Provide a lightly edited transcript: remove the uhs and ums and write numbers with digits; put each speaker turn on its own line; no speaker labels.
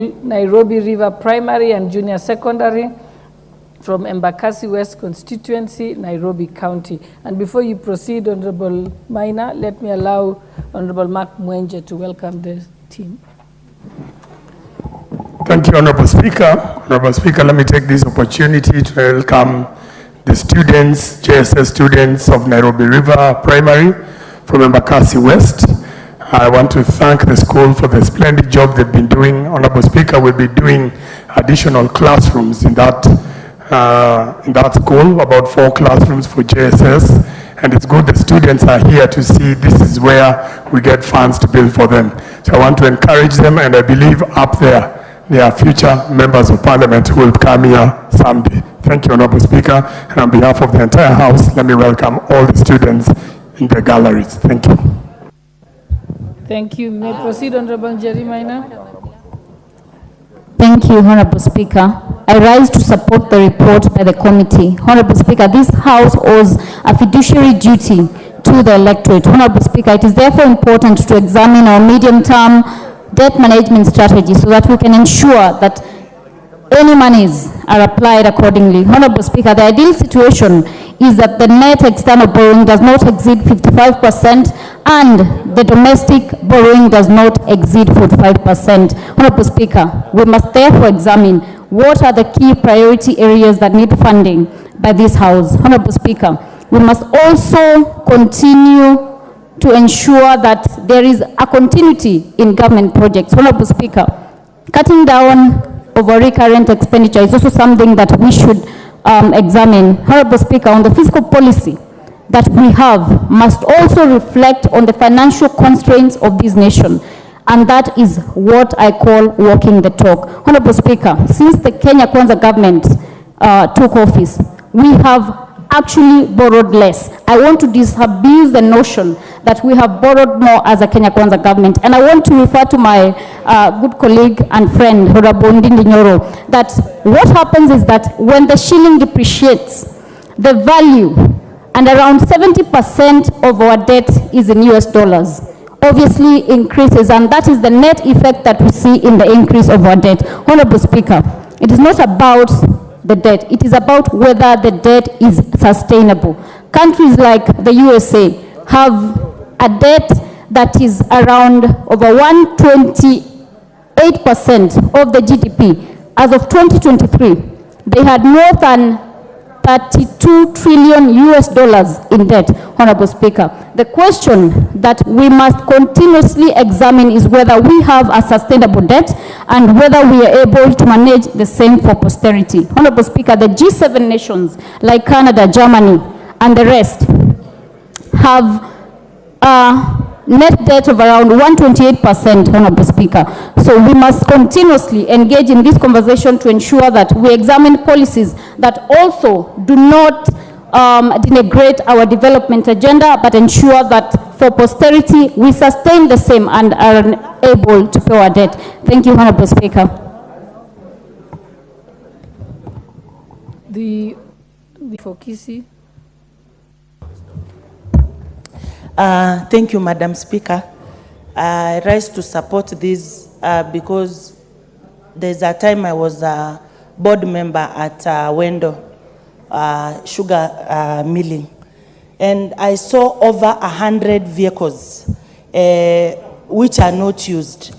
Nairobi River Primary and Junior Secondary from Embakasi West constituency, Nairobi County. And before you proceed, Honorable Maina, let me allow Honorable Makwiny to welcome the team.
Thank you, Honorable Speaker. Honorable Speaker, let me take this opportunity to welcome the students, JSS students of Nairobi River Primary from Embakasi West. I want to thank the school for the splendid job they've been doing. Honorable Speaker, we'll be doing additional classrooms in that school, about 4 classrooms for JSS. And it's good the students are here to see this is where we get funds to build for them. So I want to encourage them, and I believe up there are future members of parliament who will come here someday. Thank you, Honorable Speaker. And on behalf of the entire House, let me welcome all the students in the galleries. Thank you.
Thank you. May I proceed, Honorable Njeri Maina?
Thank you, Honorable Speaker. I rise to support the report by the committee. Honorable Speaker, this House owes a fiduciary duty to the electorate. Honorable Speaker, it is therefore important to examine our medium-term debt management strategy so that we can ensure that any monies are applied accordingly. Honorable Speaker, the ideal situation is that the net external borrowing does not exceed 55% and the domestic borrowing does not exceed 45%. Honorable Speaker, we must therefore examine what are the key priority areas that need funding by this House. Honorable Speaker, we must also continue to ensure that there is a continuity in government projects. Honorable Speaker, cutting down over recurrent expenditure is also something that we should examine. Honorable Speaker, on the fiscal policy that we have must also reflect on the financial constraints of this nation, and that is what I call walking the talk. Honorable Speaker, since the Kenya Kwanza government took office, we have actually borrowed less. I want to disabuse the notion that we have borrowed more as a Kenya Kwanza government. And I want to refer to my good colleague and friend, Honorable Nyoro, that what happens is that when the shilling depreciates, the value, and around 70% of our debt is in US dollars, obviously increases, and that is the net effect that we see in the increase of our debt. Honorable Speaker, it is not about the debt. It is about whether the debt is sustainable. Countries like the USA have a debt that is around over 128% of the GDP. As of 2023, they had more than 32 trillion US dollars in debt. Honorable Speaker, the question that we must continuously examine is whether we have a sustainable debt and whether we are able to manage the same for posterity. Honorable Speaker, the G7 nations like Canada, Germany, and the rest have net debt of around 128%, Honorable Speaker. So we must continuously engage in this conversation to ensure that we examine policies that also do not denigrate our development agenda, but ensure that for posterity we sustain the same and are able to pay our debt. Thank you, Honorable Speaker.
For Kisi.
Thank you, Madam Speaker. I rise to support this because there's a time I was a board member at Wendo sugar milling, and I saw over 100 vehicles which are not used.